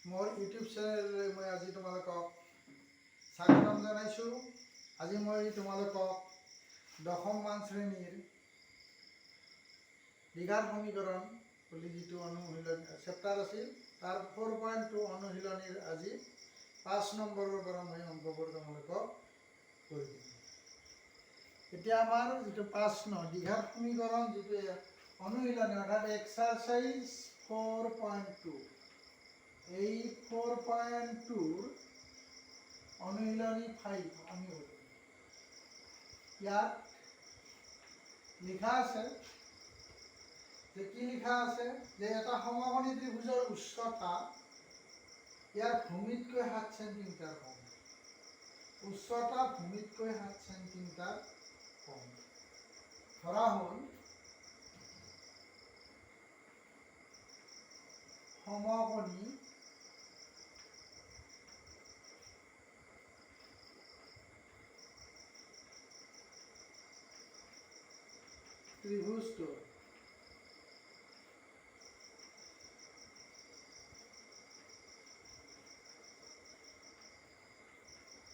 মোৰ ইউটিউব চেনেললৈ মই আজি তোমালোকক স্বাগতম জনাইছোঁ। আজি মই তোমালোকক দশমমান শ্ৰেণীৰ দ্বিঘাত সমীকৰণ বুলি যিটো অনুশীলনী চেপ্টাৰ আছিল তাৰ 4.2 অনুশীলনীৰ আজি 5 নম্বৰৰ পৰা মই অংকবোৰ তোমালোকক কৰি দিম। এতিয়া আমাৰ যিটো 5 নং দ্বিঘাত সমীকৰণ যিটো অনুশীলনী অৰ্থাৎ এক্সাৰচাইজ 4.2 এই 4.2 অনুশীলনী 5 আমি কৰিম। ইয়াত লিখা আছে যে কি লিখা আছে যে এটা সমকোণী ত্ৰিভুজৰ উচ্চতা ইয়াৰ ভূমিতকৈ 7 সেণ্টিমিটাৰ কম। উচ্চতা ভূমিতকৈ 7 সেণ্টিমিটাৰ কম। ধৰা হ'ল সমকোণী ত্ৰিভুজটো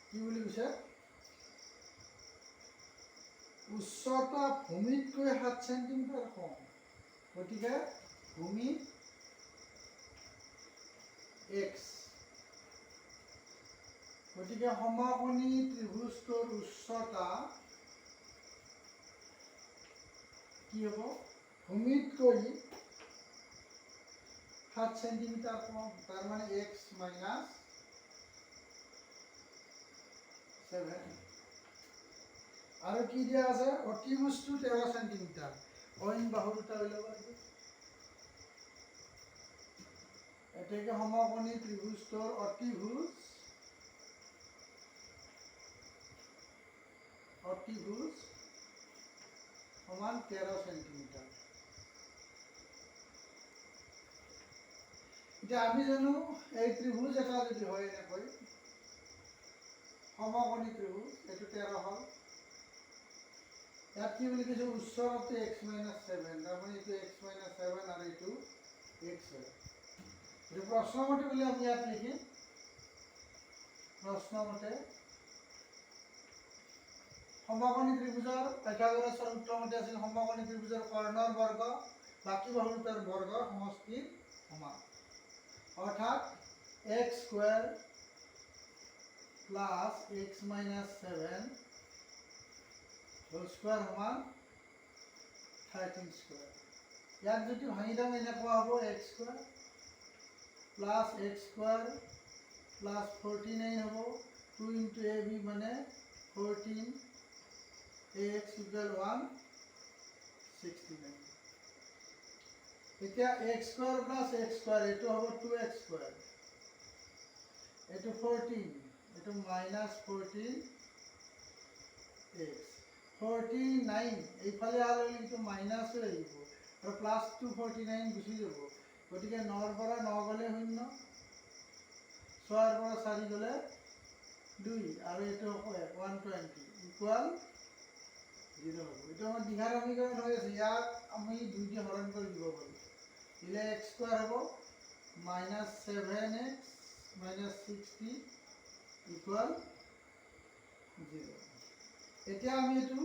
কি বুলি কৈছে উচ্চতা ভূমিতকৈ 7 সেণ্টিমিটাৰ কম। গতিকে ভূমি x, গতিকে সমকোণী ত্ৰিভুজটোৰ উচ্চতা কি হ'ব ভূমিতকৈ 7 সেণ্টিমিটাৰ কম। তাৰ মানে x মাইনাছ 7 আৰু কি দিয়া আছে অতিভুজটো 13 সেণ্টিমিটাৰ। অইন বাহু দুটা হৈ ল'ব লাগিব। এতেকে সমকোণী ত্ৰিভুজটোৰ অতিভুজ সমান 13 সেণ্টিমিটাৰ। এতিয়া আমি জানো এই ত্ৰিভুজ এটা যদি হয় এনেকৈ সমকোণী ত্ৰিভুজ এইটো 13 হ'ল। ইয়াত কি বুলি কৈছে উচ্চতাটো x মাইনাছ 7, তাৰমানে এইটো x মাইনাছ 7 আৰু এইটো x হয়। এইটো প্ৰশ্নমতে বুলি আমি ইয়াত লিখিম প্ৰশ্নমতে সমকোণী ত্ৰিভুজৰ পাইথাগোৰাছৰ সূত্ৰমতে আছিল সমকোণী ত্ৰিভুজৰ কৰ্ণৰ বৰ্গ বাকী বাহু দুটাৰ বৰ্গৰ সমষ্টিৰ সমান। অৰ্থাৎ x square plus x minus 7 whole square সমান 13 স্কোয়াৰ। ইয়াক যদি ভাঙি দাও এনেকুৱা হ'ব x square plus x square plus 49 হ'ব 2 into ab মানে 14 ax equal 169। এতিয়া x square plus x square এটো হ'ব 2x স্কোয়ার, এটো 14 এটো মাইনাস 14 x 49 এইফালে আলো কিন্তু মাইনাস হৈ আহিব আৰু প্লাস 249 গুচি যাব। গতিকে 9 ৰ পৰা 9 গলে 0, 6 ৰ পৰা 4 গলে 2 আৰু এটো হ'ব 120 ইকুয়াল 0 হ'ব। এটো আমাৰ দ্বিঘাত সমীকৰণ হৈ আছে। ইয়াক আমি 2 দিয়ে হৰণ কৰি দিব পাৰো। দিলে x স্কয়াৰ হ'ব মাইনাস 7x মাইনাস 60 ইকুয়াল 0। এতিয়া আমি এটো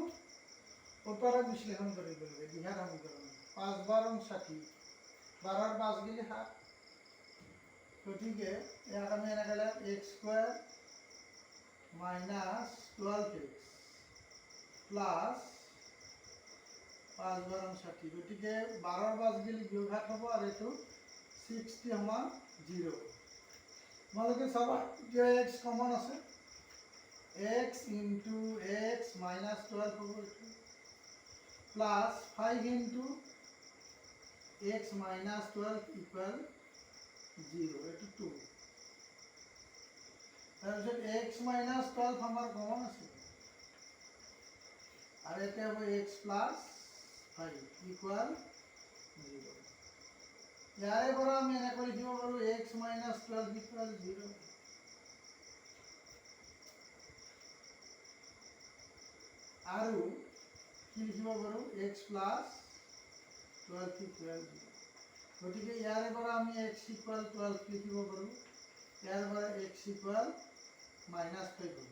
ওপৰত বিশ্লেষণ কৰিব লাগিব। দ্বিঘাত সমীকৰণ 5 12 60 12 ৰ 5 গিলে 7। গতিকে ইয়াক আমি এনেকৈ লিখিম x square minus 12x plus 5 12 60। গতিকে 12 ৰ 5 গিলে বিয়োগঘাত হ'ব আৰু এটো 60 সমান 0। তোমালোকে চাবা যে x কমন আছে x into x minus 12 হ'ব এটো plus 5 into x minus 12 equal 0 এটো 2। তাৰপিছত x minus 12 আমাৰ কমন আছে আৰু এটা হ'ব x plus 5 equal 0। ইয়াৰে পৰা আমি এনেকৈ লিখিব পাৰো x minus 12 equal 0। আৰু কি লিখিব পাৰো x plus 12 equal 0। গতিকে ইয়াৰে পৰা আমি x equal 12 লিখিব পাৰো ইয়াৰ পৰা x ইকুৱেল -5 হ'ব।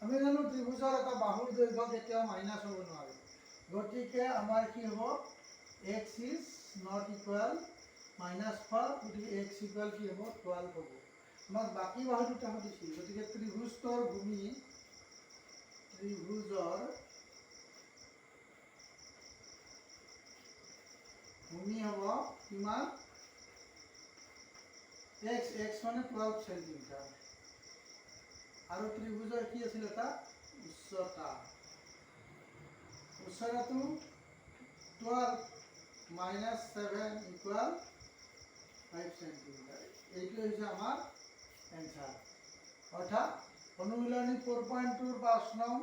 আমি জানো ত্ৰিভুজৰ এটা বাহুৰ দৈৰ্ঘ্য কেতিয়াও মাইনাছ হ'ব নোৱাৰে, গতিকে আমাৰ কি হ'ব, x ইজ নট ইকুৱেল -4, গতিকে x ইকুৱেল কি হ'ব 12 হ'ব। আমাক বাকী বাহু দুটা সুধিছিল, গতিকে ত্ৰিভুজৰ ভূমি হ'ব কিমান, x মানে 12 সেন্টিমিটাৰ, আৰু ত্ৰিভুজৰ কি আছিল এটা উচ্চতাটো 12 -7 ইকুৱেল 5 সেন্টিমিটাৰ। এইটো হৈছে আমাৰ এনসাৰ। অৰ্থাৎ অনুশীলনী 4.2 5 নং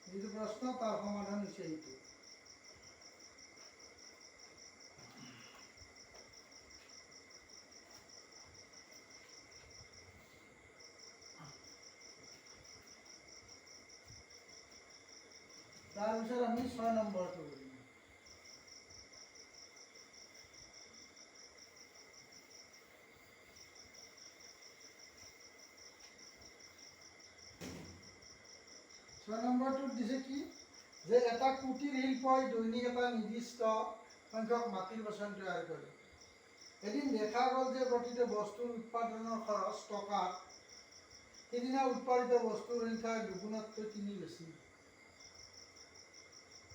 যিটো প্ৰশ্ন তাৰ সমাধান হৈছে এইটো। তাৰপিছত আমি 6 নম্বৰটো কৰিম। নম্বৰটোত দিছে কি, যে এটা কুটিৰ শিল্পই দৈনিক এটা নিৰ্দিষ্ট সংখ্যক মাটিৰ বাচন তৈয়াৰ কৰে। এদিন দেখা গ'ল যে প্ৰতিটো বস্তুৰ উৎপাদনৰ খৰচ টকাত, সেইদিনা উৎপাদিত বস্তুৰ সংখ্যা দুগুণতকৈ 3 বেছি।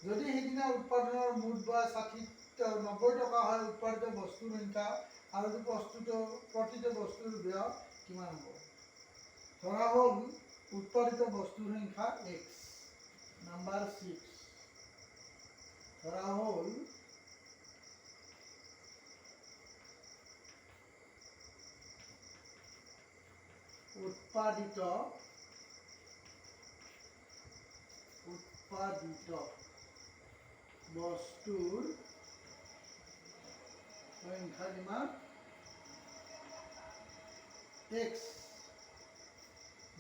যদি সেইদিনা উৎপাদনৰ মুঠ বা 90 টকা হয়, উৎপাদিত বস্তুৰ সংখ্যা আৰু প্ৰতিটো বস্তুৰ ব্যয় কিমান হ'ব? ধৰা হ'ল উৎপাদিত বস্তুৰ সংখ্যা x। নাম্বাৰ 6, ধৰা হ'ল উৎপাদিত বস্তুৰ সংখ্যা কিমান, x।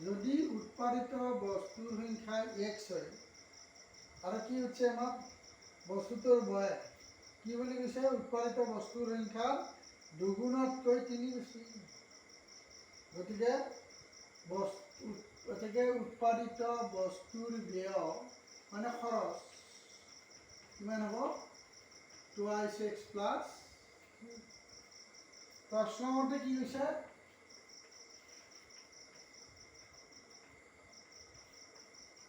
যদি উৎপাদিত বস্তুৰ সংখ্যা x হয়, আৰু কি হৈছে আমাক বস্তুটোৰ বয়স কি বুলি কৈছে, উৎপাদিত বস্তুৰ সংখ্যা দুগুণতকৈ 3 বেছি। গতিকে উৎপাদিত বস্তুৰ ব্যয় মানে খৰচ কিমান হ'ব, 2x প্লাছ। প্ৰশ্ন মতে কি হৈছে,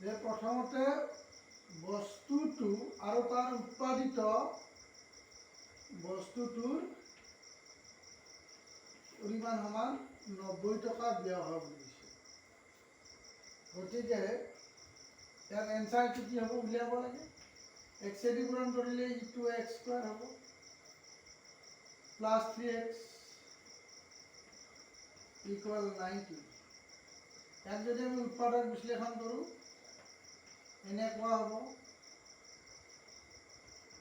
যে প্ৰথমতে বস্তুটো আৰু তাৰ উৎপাদিত বস্তুটোৰ পৰিমাণ সমান 90 টকা ব্যয় হয় বুলি কৈছে। গতিকে ইয়াৰ এনসাৰটো কি হ'ব উলিয়াব লাগে, x দি পূৰণ কৰিলে ইটো x² হ'ব প্লাছ 3x ইকুৱেল 90। ইয়াক যদি আমি উৎপাদক বিশ্লেষণ কৰোঁ, এনেকুৱা হ'ব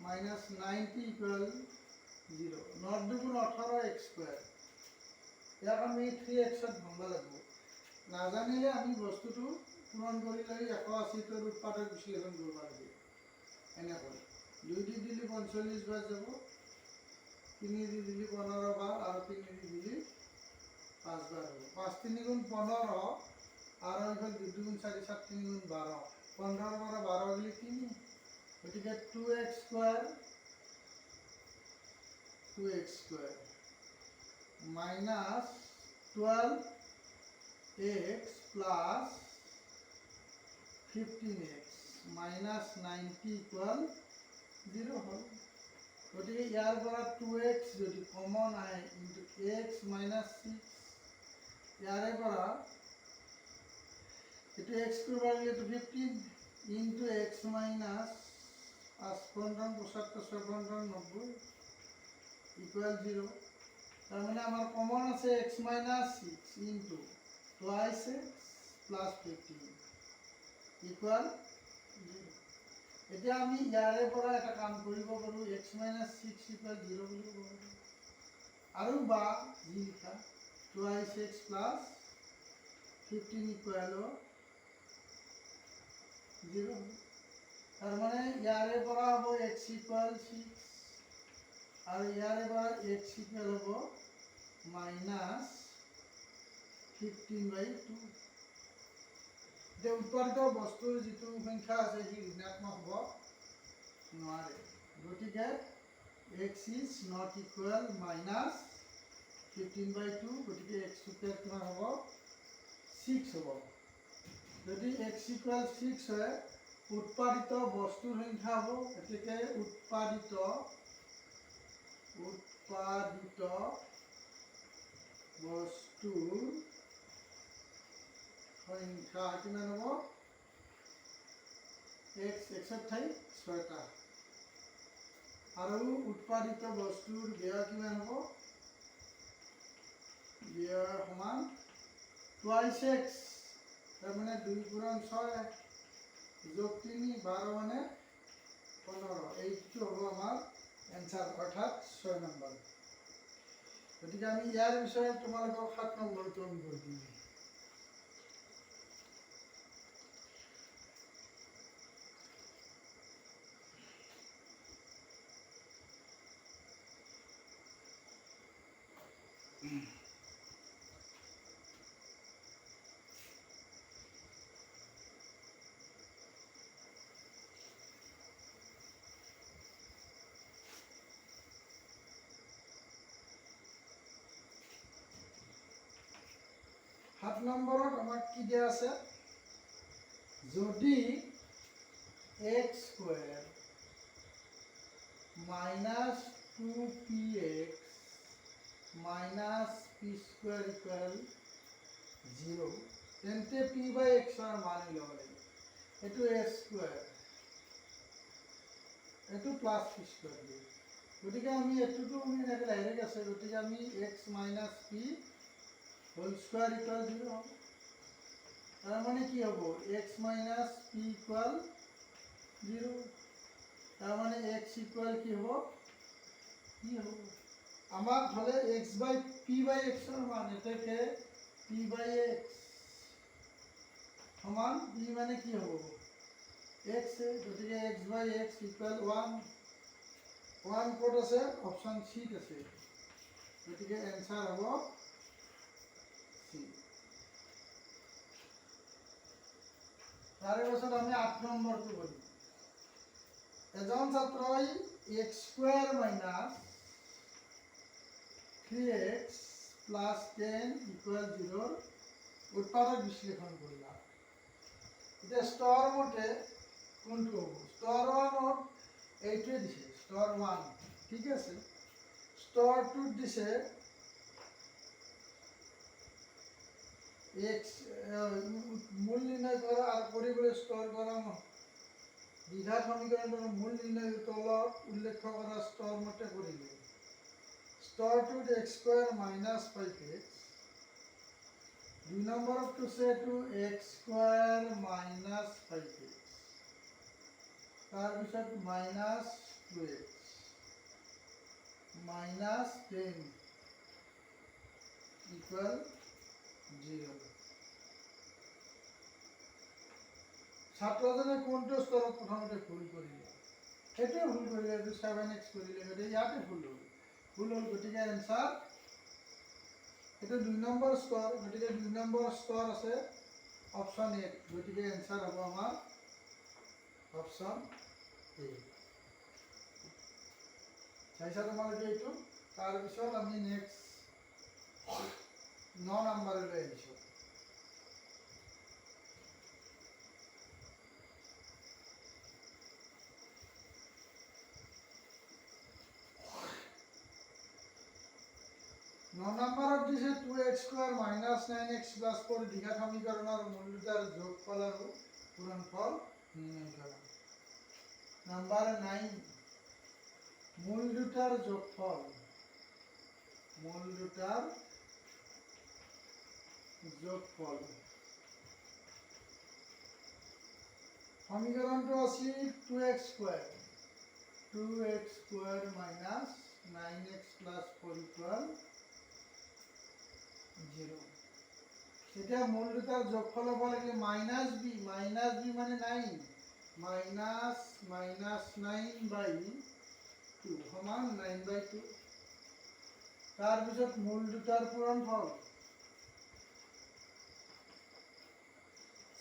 -90 ইকুৱেল 0। 9 দুগুণ 18x²। ইয়াক আমি 3xত ভাঙিব লাগিব। নাজানিলে আমি বস্তুটো পূৰণ কৰি লৈ 180ৰ উৎপাদক বিশ্লেষণ কৰিব লাগিব। এনেকৈ 2 দি দিলে 45 বাৰ যাব, 3 দি দিলে 15 বাৰ, আৰু 3 দি দিলে 5 বাৰ হ'ব। 5 3 গুণ 15, আৰু এইফালে 2 দুগুণ 4, 7 3 গুণ 12, 15 পৰা 12 গ'লে 3, গতিকে 2x² minus 12x plus 15x minus 90 equal 0 হ'ল। গতিকে ইয়াৰ পৰা 2x যদি কমন আহে, ইনটু x মাইনাছ 6, ইয়াৰে পৰা এইটো x কৰিব পাৰিলে 15 ইনটু x মাইনাছ 5 15 75 75 90 ইকুৱেল 0। তাৰমানে আমাৰ কমন আছে x minus 6 into twice x plus 15 equal 0। এতিয়া আমি ইয়াৰে পৰা এটা কাম কৰিব পাৰোঁ, x মাইনাছ 6 ইকুৱেল 0 বুলি ক'ব পাৰোঁ, আৰু বা যি লিখা টুৱাইছ x প্লাছ 15 ইকুৱেল 0। তাৰমানে ইয়াৰে পৰা হ'ব x ইকুৱেল 6, আৰু ইয়াৰে পৰা x ইকুৱেল হ'ব 15/2 এতিয়া উৎপাদিত বস্তুৰ যিটো সংখ্যা আছে সি ঋণাত্মক হ'ব নোৱাৰে গতিকে x is not equal minus 15/2 গতিকে x square কিমান হ'ব 6 হ'ব যদি x equal 6 হয় উৎপাদিত বস্তুৰ সংখ্যা হ'ব গতিকে উৎপাদিত বস্তুৰ সংখ্যা কিমান হ'ব x ঠাইত 6টা আৰু উৎপাদিত বস্তুৰ ব্যয় কিমান হ'ব ব্যয় সমান twice x তাৰ মানে 2 পূৰণ 6 যোগ 3 12 মানে 15 এইটো হ'ব আমাৰ এনসাৰ অৰ্থাৎ 6 নম্বৰ গতিকে আমি ইয়াৰ বিষয়ে তোমালোকক 7 নম্বৰটো আমি কৰি দিম সাত নম্বৰত আমাক কি দিয়া আছে যদি x square minus 2px minus p square equal 0 তেন্তে p by x ৰ মান ল'ব লাগিব এটো a স্কয়ার এটো প্লাস p স্কয়ার দিয়ে গতিকে আমি এটোটো আমি এনেকৈ ডাইৰেক্ট আছে গতিকে আমি x minus p whole square equal 0 হ'ব তাৰ মানে কি হ'ব x minus p equal 0 তাৰ মানে x equal কি হ'ব আমাক হলে x by p by x ৰ মান এটাকে p by x সমান p মানে কি হ'ব x গতিকে x by x equal 1 ক'ত আছে অপচন c আছে গতিকে এনসার হ'ব c তাৰে পাছত আমি 8 নম্বৰটো কৰিম এজন ছাত্ৰই x square minus 3x plus 10 equal 0 উৎপাদক বিশ্লেষণ কৰিলা এতিয়া স্তৰ মতে কোনটো হ'ব স্তৰ 1ত এইটোৱে দিছে স্তৰ 1 ঠিক আছে স্তৰ 2 দিছে x মূল নিৰ্ণয় কৰা আৰু কৰিবলৈ স্তৰ কৰা দ্বিঘাত সমীকৰণৰ মূল নিৰ্ণয় তলত উল্লেখ কৰা স্তৰ মতে কৰিলে স্তৰটোত x স্কয়াৰ minus 5x 2 নম্বৰটো আছে two x square minus 5x তাৰ পিছত minus 2x minus 10 equal 0 ছাত্ৰজনে কোনটো স্তৰত প্ৰথমতে ভুল কৰিলে সেইটো ভুল কৰিলে 7x কৰিলে গতিকে ইয়াতে ভুল হ'ল গতিকে এনসাৰ এটা 2 নম্বৰ স্তৰ গতিকে 2 নম্বৰ স্তৰ আছে অপচন এ গতিকে এনসাৰ হ'ব আমাৰ অপচন এ চাইছা তোমালোকে এইটো তাৰ পিছত আমি নেক্সট 9 নম্বৰলৈ আহিছো 9 নম্বৰত দিছে 2x square minus 9x plus 4 দ্বিঘাত সমীকৰণৰ মূল দুটাৰ যোগফল আৰু পূৰণফল নিৰ্ণয় কৰা নাম্বাৰ 9 মূল দুটাৰ যোগফল সমীকৰণটো আছিল 2x square minus 9x plus 4 equal 0 এটা মূল দুটাৰ যোগফল হ'ব লাগে মাইনাস b মানে 9 minus 9/2 সমান 9/2 তাৰ পিছত মূল দুটাৰ পূৰণফল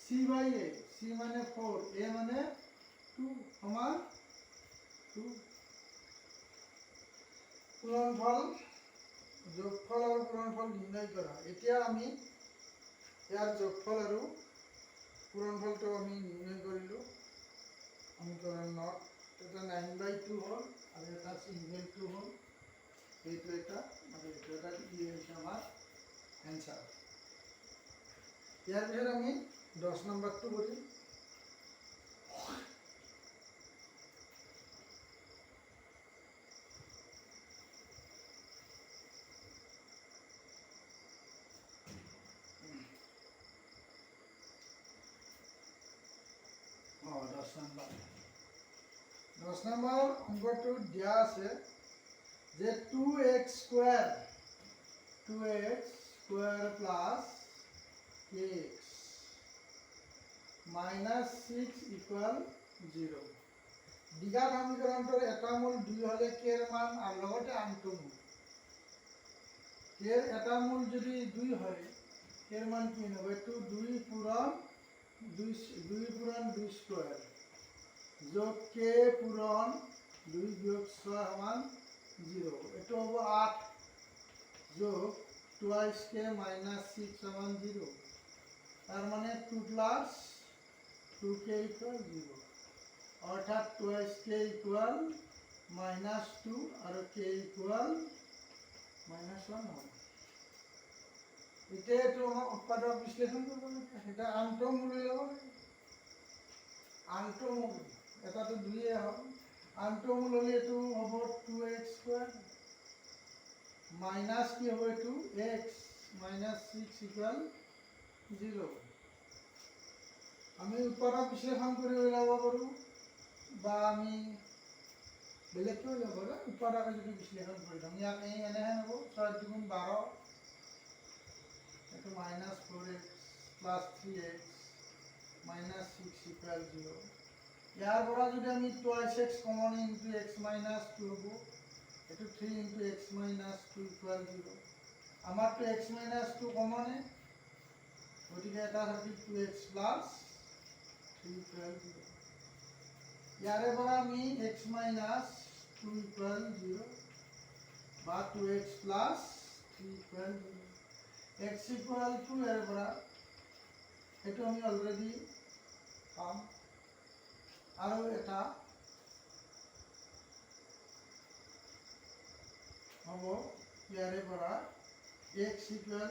c by a, c মানে 4, a মানে 2 সমান 2। পূৰণফল যোগফল আৰু পূৰণফল নিৰ্ণয় কৰা। এতিয়া আমি ইয়াৰ যোগফল আৰু পূৰণফলটো আমি নিৰ্ণয় কৰিলোঁ সমীকৰণত। এটা 9/2 হ'ল আৰু এটা ছিংগল 2 হ'ল, এইটো এটা আৰু এইটো এটা হৈছে আমাৰ এনচাৰ। ইয়াৰ পিছত আমি 10 নম্বৰটো কৰিম। দহ নম্বৰ অংকটো দিয়া আছে যে 2x square plus kx minus 6 equal 0। দ্বিঘাত সমীকৰণটোৰ এটা মূল 2 হলে কেৰ মান আৰু লগতে আনটো মূল। কেৰ এটা মূল যদি 2 হয় কেৰ মান কি হ'ব? এইটো 2 পূৰণ 2 স্কোয়াৰ যোগ কে পূৰণ 2 যোগ 6 সমান 0। এইটো হ'ব 8 যোগ টুৱাইস কে মাইনাস 6 সমান 0। তাৰ মানে 2 প্লাস 2k ইকুয়াল 0, অৰ্থাৎ টুৱাইস k ইকুয়াল -2 আৰু k ইকুয়াল -1 হ'ব। এতিয়া এইটো আমাক উৎপাদক বিশ্লেষণ কৰিব লাগে। এটা আনটো মূল লৈ ল'ব লাগে। আনটো মূল এটাটো 2 হ'ল, আনটো মূল হ'লে এইটো হ'ব 2x স্কোয়ার মাইনাস কি হ'ব? এইটো x -6 ইকুয়াল 0। আমি উৎপাদক বিশ্লেষণ কৰি উলিয়াব পাৰোঁ বা আমি বেলেগকৈ উলিয়াব পাৰোঁ। উৎপাদক যদি বিশ্লেষণ কৰি দিওঁ ইয়াক এনেহে হ'ব 6 × 12, এইটো -4x প্লাস 3x -6 ইকুয়াল 0। ইয়াৰ পৰা যদি আমি twice x common into x -2 হ'ব, এইটো 3 × x -2 ইকুয়াল 0। আমাৰটো x -2 কমনে, গতিকে এটা থাকি 2x প্লাস 3 ইকুয়াল 0। ইয়াৰে পৰা আমি x -2 ইকুয়াল 0 বা 2x plus 3 equal 0। x equal to ইয়াৰে পৰা এইটো আমি অলৰেডি পাম। আৰু এটা হ'ব ইয়াৰে পৰা x ইকুয়াল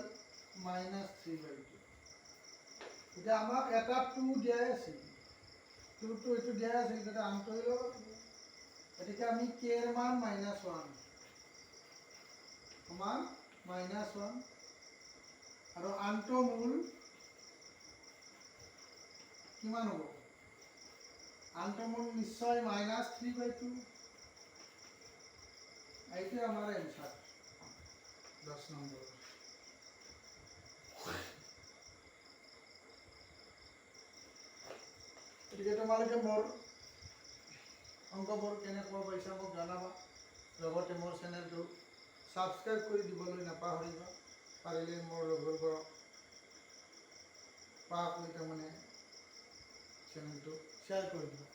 -3/2। এতিয়া আমাক এটা 2 দিয়াই আছিল, 2 এইটো দিয়াই আছিল, তেতিয়া আনটো ল'ব লাগিব। গতিকে আমি k এর মান -1 সমান -1 আৰু আনটো মূল কিমান হ'ব? আনটো মূল নিশ্চয় -3/2। এইটো আমাৰ এনসাৰ 10 নম্বৰ। গতিকে তোমালোকে মোৰ অংকবোৰ কেনেকুৱা পাইছা মোক জনাবা। লগতে মোৰ চেনেলটো সাবস্ক্ৰাইব কৰি দিবলৈ নাপাহৰিবা। পাৰিলে মোৰ লগৰবোৰক পাকৈ তাৰমানে চেনেলটো শ্বেয়াৰ কৰি দিবা।